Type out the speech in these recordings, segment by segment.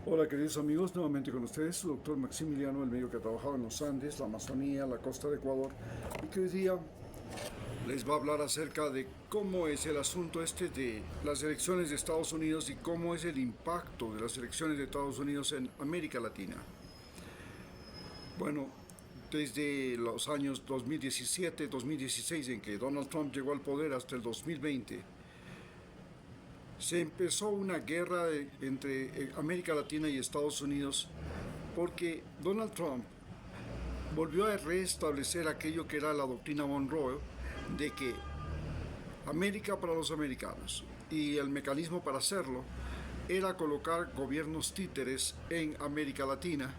Hola queridos amigos, nuevamente con ustedes, su doctor Maximiliano, el médico que ha trabajado en los Andes, la Amazonía, la costa de Ecuador, y que hoy día les va a hablar acerca de cómo es el asunto este de las elecciones de Estados Unidos y cómo es el impacto de las elecciones de Estados Unidos en América Latina. Bueno, desde los años 2017-2016 en que Donald Trump llegó al poder hasta el 2020, se empezó una guerra entre América Latina y Estados Unidos porque Donald Trump volvió a restablecer aquello que era la doctrina Monroe de que América para los americanos, y el mecanismo para hacerlo era colocar gobiernos títeres en América Latina,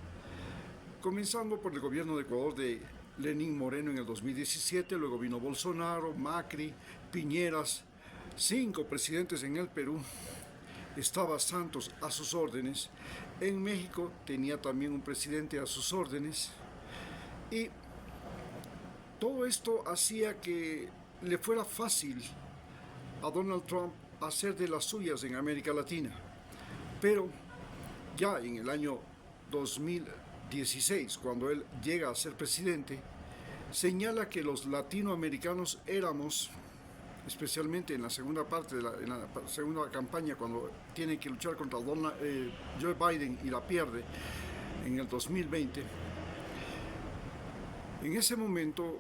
comenzando por el gobierno de Ecuador de Lenín Moreno en el 2017, luego vino Bolsonaro, Macri, Piñeras, 5 presidentes en el Perú, estaba Santos a sus órdenes, en México tenía también un presidente a sus órdenes, y todo esto hacía que le fuera fácil a Donald Trump hacer de las suyas en América Latina. Pero ya en el año 2016, cuando él llega a ser presidente, señala que los latinoamericanos éramos, especialmente en la segunda parte, en la segunda campaña, cuando tiene que luchar contra Joe Biden y la pierde en el 2020, en ese momento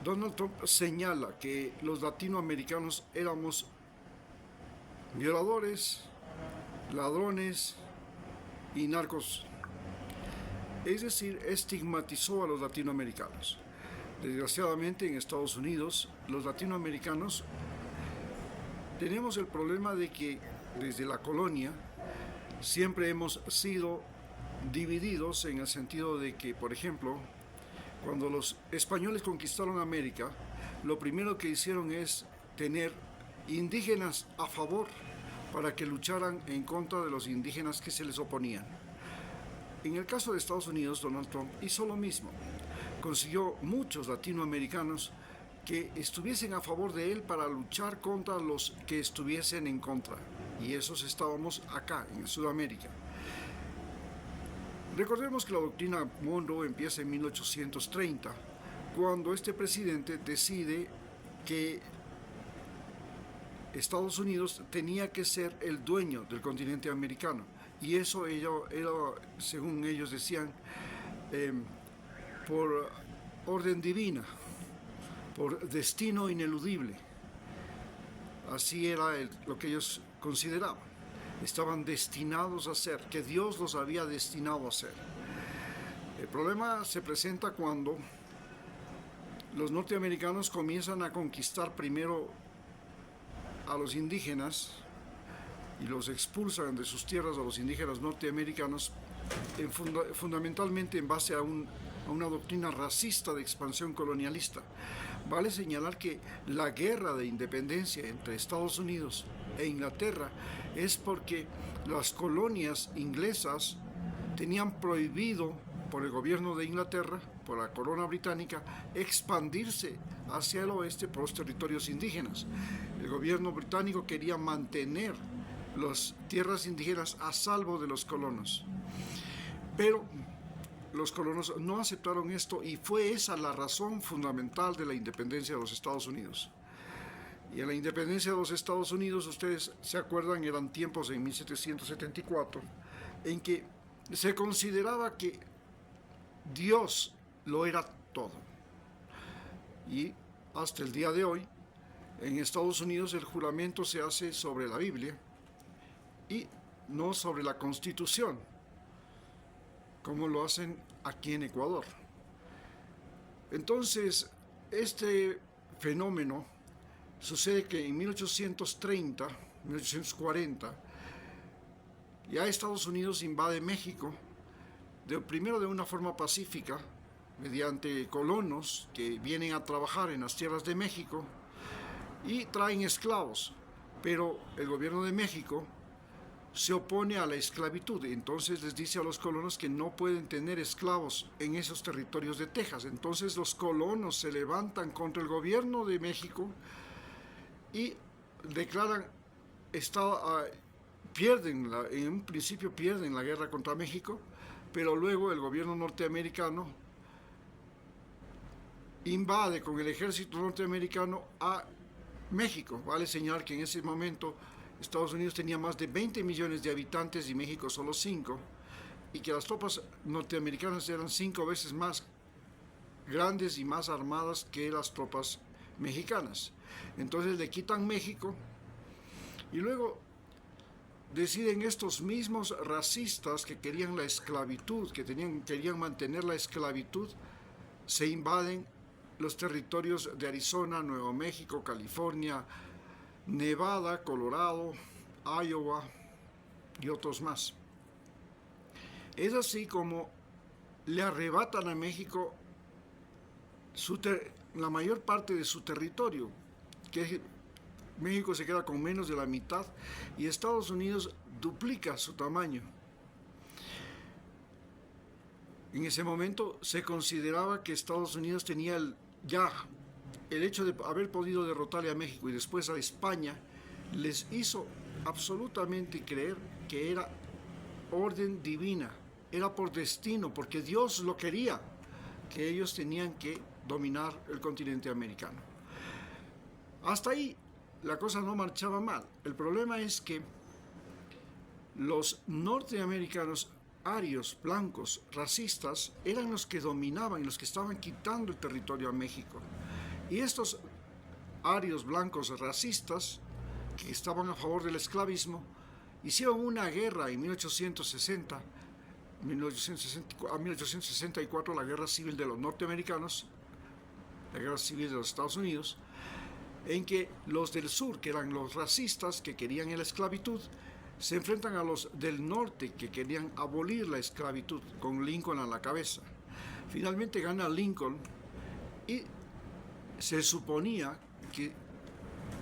Donald Trump señala que los latinoamericanos éramos violadores, ladrones y narcos. Es decir, estigmatizó a los latinoamericanos. Desgraciadamente en Estados Unidos, los latinoamericanos tenemos el problema de que desde la colonia siempre hemos sido divididos en el sentido de que, por ejemplo, cuando los españoles conquistaron América, lo primero que hicieron es tener indígenas a favor para que lucharan en contra de los indígenas que se les oponían. En el caso de Estados Unidos, Donald Trump hizo lo mismo. Consiguió muchos latinoamericanos que estuviesen a favor de él para luchar contra los que estuviesen en contra. Y esos estábamos acá, en Sudamérica. Recordemos que la doctrina Monroe empieza en 1830, cuando este presidente decide que Estados Unidos tenía que ser el dueño del continente americano. Y eso era, según ellos decían, por orden divina, por destino ineludible. Así era lo que ellos consideraban. Estaban destinados a ser, que Dios los había destinado a ser. El problema se presenta cuando los norteamericanos comienzan a conquistar primero a los indígenas y los expulsan de sus tierras a los indígenas norteamericanos, fundamentalmente en base a una doctrina racista de expansión colonialista. Vale señalar que la guerra de independencia entre Estados Unidos e Inglaterra es porque las colonias inglesas tenían prohibido por el gobierno de Inglaterra, por la corona británica, expandirse hacia el oeste por los territorios indígenas. El gobierno británico quería mantener las tierras indígenas a salvo de los colonos. Pero los colonos no aceptaron esto y fue esa la razón fundamental de la independencia de los Estados Unidos. Y en la independencia de los Estados Unidos, ustedes se acuerdan, eran tiempos en 1774, en que se consideraba que Dios lo era todo. Y hasta el día de hoy, en Estados Unidos el juramento se hace sobre la Biblia y no sobre la Constitución, como lo hacen aquí en Ecuador. Entonces, este fenómeno sucede que en 1830, 1840, ya Estados Unidos invade México, primero de una forma pacífica, mediante colonos que vienen a trabajar en las tierras de México y traen esclavos, pero el gobierno de México se opone a la esclavitud. Entonces les dice a los colonos que no pueden tener esclavos en esos territorios de Texas. Entonces los colonos se levantan contra el gobierno de México y declaran en un principio pierden la guerra contra México, pero luego el gobierno norteamericano invade con el ejército norteamericano a México. Vale señalar que en ese momento Estados Unidos tenía más de 20 millones de habitantes y México solo 5, y que las tropas norteamericanas eran 5 veces más grandes y más armadas que las tropas mexicanas. Entonces le quitan México y luego deciden estos mismos racistas que querían la esclavitud, que querían mantener la esclavitud, se invaden los territorios de Arizona, Nuevo México, California, Nevada, Colorado, Iowa y otros más. Es así como le arrebatan a México la mayor parte de su territorio, que México se queda con menos de la mitad y Estados Unidos duplica su tamaño. En ese momento se consideraba que Estados Unidos tenía el hecho de haber podido derrotarle a México y después a España, les hizo absolutamente creer que era orden divina, era por destino, porque Dios lo quería, que ellos tenían que dominar el continente americano. Hasta ahí la cosa no marchaba mal. El problema es que los norteamericanos arios, blancos, racistas, eran los que dominaban y los que estaban quitando el territorio a México. Y estos arios, blancos, racistas, que estaban a favor del esclavismo, hicieron una guerra en 1860, a 1864, la guerra civil de los norteamericanos, la guerra civil de los Estados Unidos, en que los del sur, que eran los racistas que querían la esclavitud, se enfrentan a los del norte que querían abolir la esclavitud, con Lincoln a la cabeza. Finalmente gana Lincoln y se suponía que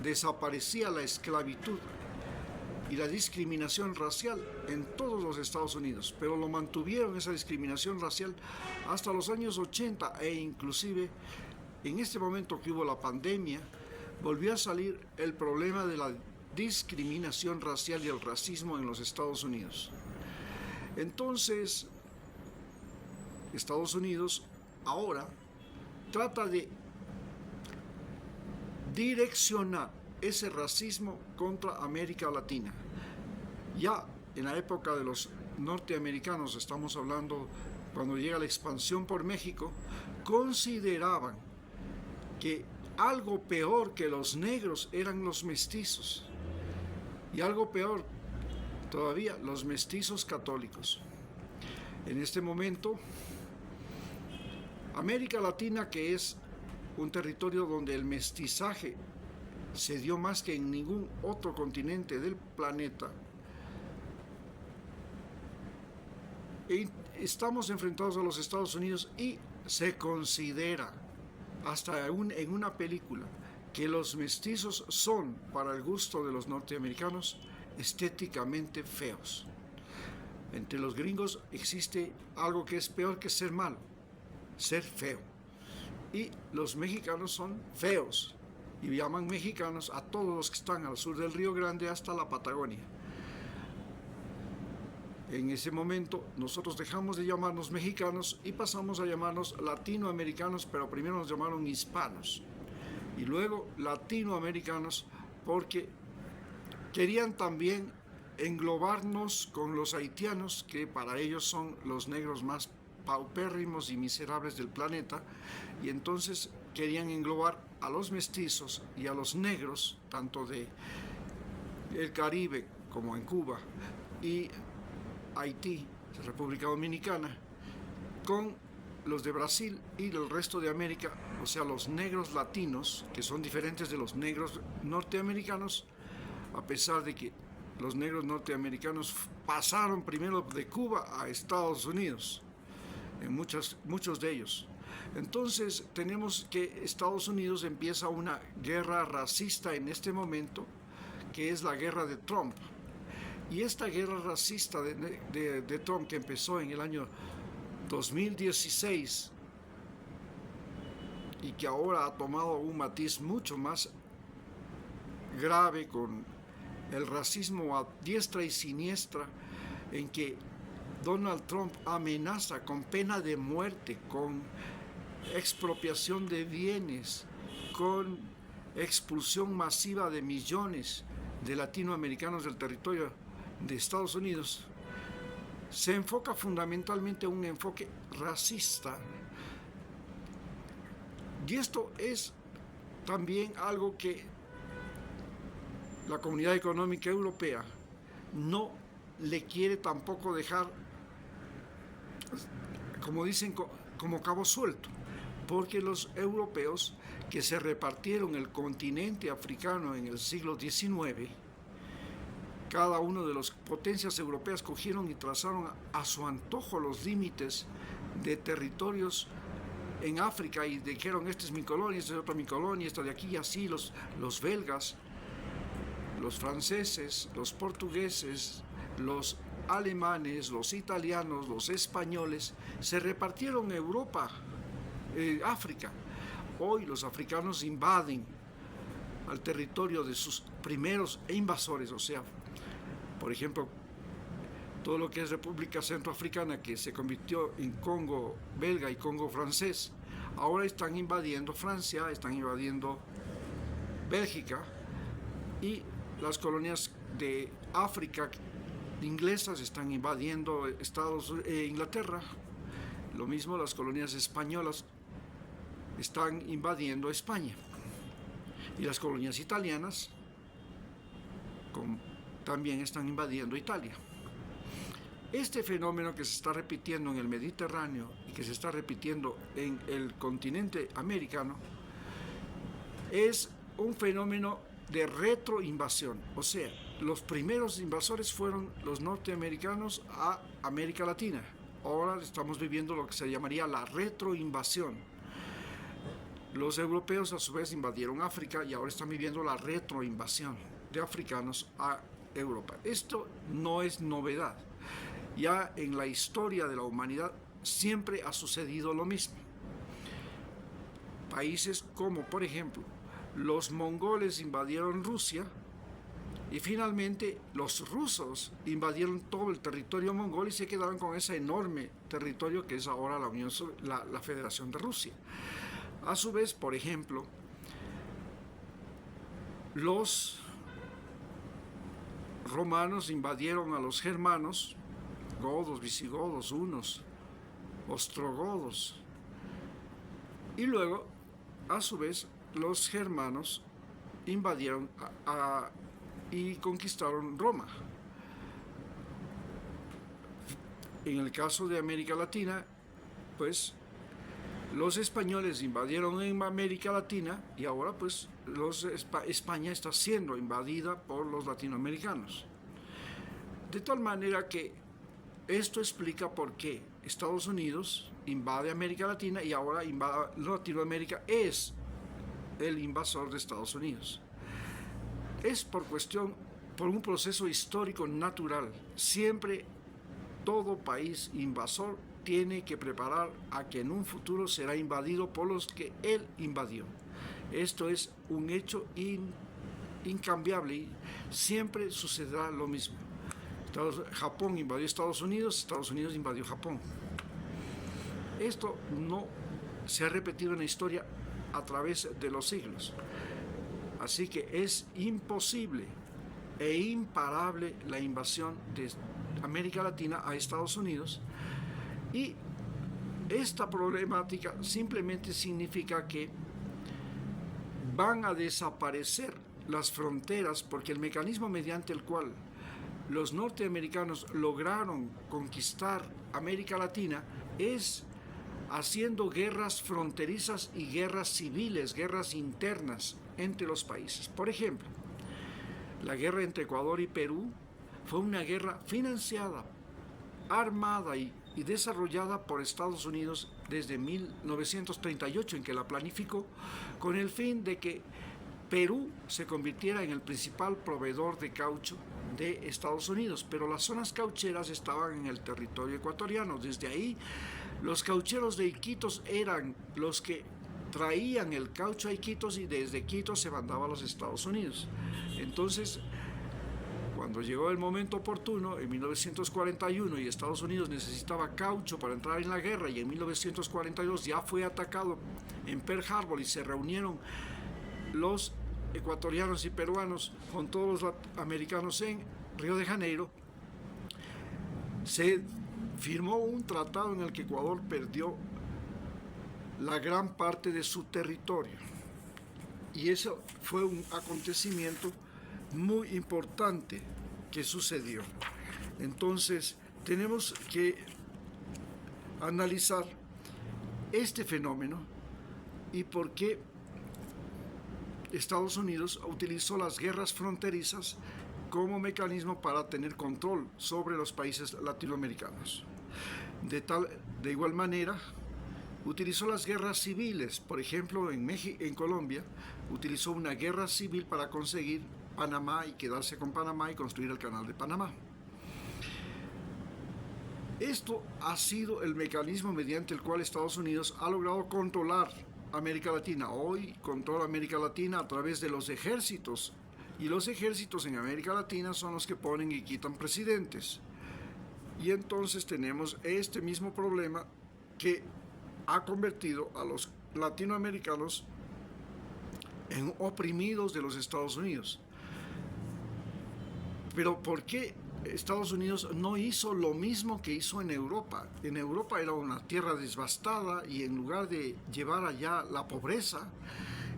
desaparecía la esclavitud y la discriminación racial en todos los Estados Unidos, pero lo mantuvieron esa discriminación racial hasta los años 80 e inclusive en este momento que hubo la pandemia, volvió a salir el problema de la discriminación racial y el racismo en los Estados Unidos. Entonces, Estados Unidos ahora trata de direccionar ese racismo contra América Latina. Ya en la época de los norteamericanos, estamos hablando cuando llega la expansión por México, consideraban que algo peor que los negros eran los mestizos. Y algo peor todavía, los mestizos católicos. En este momento, América Latina, que es un territorio donde el mestizaje se dio más que en ningún otro continente del planeta, estamos enfrentados a los Estados Unidos y se considera, hasta en una película, que los mestizos son, para el gusto de los norteamericanos, estéticamente feos. Entre los gringos existe algo que es peor que ser malo, ser feo. Y los mexicanos son feos y llaman mexicanos a todos los que están al sur del Río Grande hasta la Patagonia. En ese momento nosotros dejamos de llamarnos mexicanos y pasamos a llamarnos latinoamericanos, pero primero nos llamaron hispanos y luego latinoamericanos porque querían también englobarnos con los haitianos, que para ellos son los negros más paupérrimos y miserables del planeta, y entonces querían englobar a los mestizos y a los negros, tanto de el Caribe como en Cuba y Haití, República Dominicana, con los de Brasil y del resto de América, o sea, los negros latinos, que son diferentes de los negros norteamericanos, a pesar de que los negros norteamericanos pasaron primero de Cuba a Estados Unidos, en muchos de ellos. Entonces tenemos que Estados Unidos empieza una guerra racista en este momento, que es la guerra de Trump. Y esta guerra racista de Trump, que empezó en el año 2016 y que ahora ha tomado un matiz mucho más grave con el racismo a diestra y siniestra, en que Donald Trump amenaza con pena de muerte, con expropiación de bienes, con expulsión masiva de millones de latinoamericanos del territorio de Estados Unidos, se enfoca fundamentalmente un enfoque racista. Y esto es también algo que la Comunidad Económica Europea no le quiere tampoco dejar, como dicen, como cabo suelto, porque los europeos que se repartieron el continente africano en el siglo XIX, cada uno de las potencias europeas cogieron y trazaron a su antojo los límites de territorios en África y dijeron, esta es mi colonia, esta es otra mi colonia, esta de aquí, y así los belgas, los franceses, los portugueses, los alemanes, los italianos, los españoles, se repartieron Europa, África. Hoy los africanos invaden al territorio de sus primeros invasores, o sea, por ejemplo, todo lo que es República Centroafricana, que se convirtió en Congo belga y Congo francés, ahora están invadiendo Francia, están invadiendo Bélgica, y las colonias de África inglesas están invadiendo Inglaterra. Lo mismo las colonias españolas están invadiendo España. Y las colonias italianas también están invadiendo Italia. Este fenómeno que se está repitiendo en el Mediterráneo y que se está repitiendo en el continente americano es un fenómeno de retroinvasión. O sea, los primeros invasores fueron los norteamericanos a América Latina. Ahora estamos viviendo lo que se llamaría la retroinvasión. Los europeos a su vez invadieron África y ahora están viviendo la retroinvasión de africanos a Europa. Esto no es novedad. Ya en la historia de la humanidad siempre ha sucedido lo mismo. Países como, por ejemplo, los mongoles invadieron Rusia y finalmente los rusos invadieron todo el territorio mongol y se quedaron con ese enorme territorio que es ahora la Federación de Rusia. A su vez, por ejemplo, los romanos invadieron a los germanos, godos, visigodos, hunos, ostrogodos, y luego, a su vez, los germanos invadieron y conquistaron Roma. En el caso de América Latina, pues los españoles invadieron en América Latina y ahora pues España está siendo invadida por los latinoamericanos. De tal manera que esto explica por qué Estados Unidos invade América Latina y ahora Latinoamérica es el invasor de Estados Unidos. Es por un proceso histórico natural. Siempre todo país invasor tiene que preparar a que en un futuro será invadido por los que él invadió. Esto es un hecho incambiable y siempre sucederá lo mismo. Japón invadió Estados Unidos invadió Japón. Esto no se ha repetido en la historia a través de los siglos. Así que es imposible e imparable la invasión de América Latina a Estados Unidos, y esta problemática simplemente significa que van a desaparecer las fronteras, porque el mecanismo mediante el cual los norteamericanos lograron conquistar América Latina es haciendo guerras fronterizas y guerras civiles, guerras internas entre los países. Por ejemplo, la guerra entre Ecuador y Perú fue una guerra financiada, armada y desarrollada por Estados Unidos desde 1938, en que la planificó, con el fin de que Perú se convirtiera en el principal proveedor de caucho de Estados Unidos, pero las zonas caucheras estaban en el territorio ecuatoriano. Desde ahí, los caucheros de Iquitos eran los que traían el caucho a Iquitos y desde Iquitos se mandaba a los Estados Unidos. Entonces, Cuando llegó el momento oportuno, en 1941, y Estados Unidos necesitaba caucho para entrar en la guerra, y en 1942 ya fue atacado en Pearl Harbor y se reunieron los ecuatorianos y peruanos con todos los americanos en Río de Janeiro, se firmó un tratado en el que Ecuador perdió la gran parte de su territorio. Y eso fue un acontecimiento muy importante que sucedió. Entonces, tenemos que analizar este fenómeno y por qué Estados Unidos utilizó las guerras fronterizas como mecanismo para tener control sobre los países latinoamericanos. De igual manera, utilizó las guerras civiles. Por ejemplo, en Colombia, utilizó una guerra civil para conseguir Panamá y quedarse con Panamá y construir el canal de Panamá. Esto ha sido el mecanismo mediante el cual Estados Unidos ha logrado controlar América Latina. Hoy controla América Latina a través de los ejércitos. Y los ejércitos en América Latina son los que ponen y quitan presidentes. Y entonces tenemos este mismo problema que ha convertido a los latinoamericanos en oprimidos de los Estados Unidos. Pero ¿por qué Estados Unidos no hizo lo mismo que hizo en Europa? En Europa era una tierra devastada y en lugar de llevar allá la pobreza,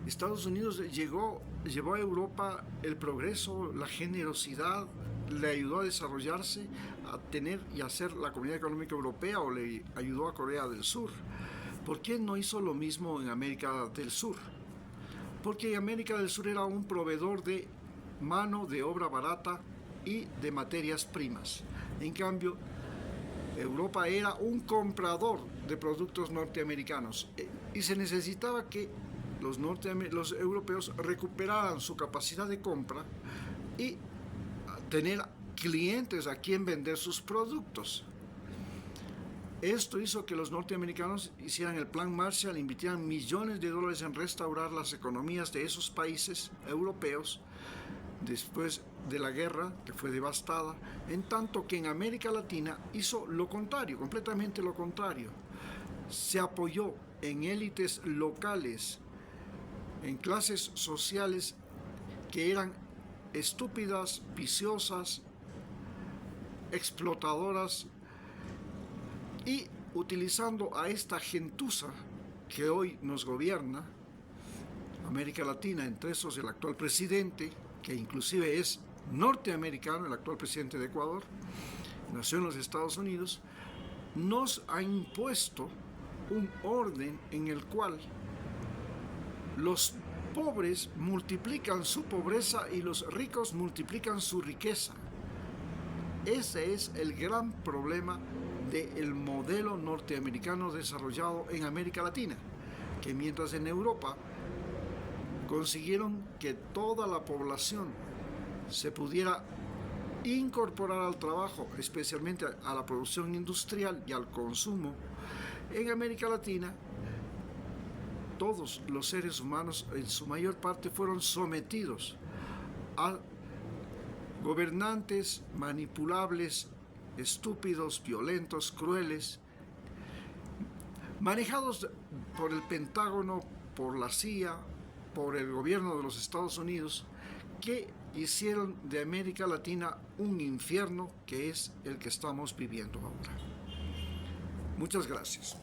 Estados Unidos llevó a Europa el progreso, la generosidad, le ayudó a desarrollarse, a tener y hacer la Comunidad Económica Europea, o le ayudó a Corea del Sur. ¿Por qué no hizo lo mismo en América del Sur? Porque América del Sur era un proveedor de mano de obra barata y de materias primas. En cambio, Europa era un comprador de productos norteamericanos y se necesitaba que los europeos recuperaran su capacidad de compra y tener clientes a quien vender sus productos. Esto hizo que los norteamericanos hicieran el Plan Marshall, invirtieran millones de dólares en restaurar las economías de esos países europeos después de la guerra, que fue devastada, en tanto que en América Latina hizo lo contrario, completamente lo contrario. Se apoyó en élites locales, en clases sociales que eran estúpidas, viciosas, explotadoras, y utilizando a esta gentuza que hoy nos gobierna, América Latina, entre esos el actual presidente, que inclusive es norteamericano, el actual presidente de Ecuador, nació en los Estados Unidos, nos ha impuesto un orden en el cual los pobres multiplican su pobreza y los ricos multiplican su riqueza. Ese es el gran problema del modelo norteamericano desarrollado en América Latina, que mientras en Europa consiguieron que toda la población se pudiera incorporar al trabajo, especialmente a la producción industrial y al consumo, en América Latina todos los seres humanos en su mayor parte fueron sometidos a gobernantes manipulables, estúpidos, violentos, crueles, manejados por el Pentágono, por la CIA, por el gobierno de los Estados Unidos, que hicieron de América Latina un infierno que es el que estamos viviendo ahora. Muchas gracias.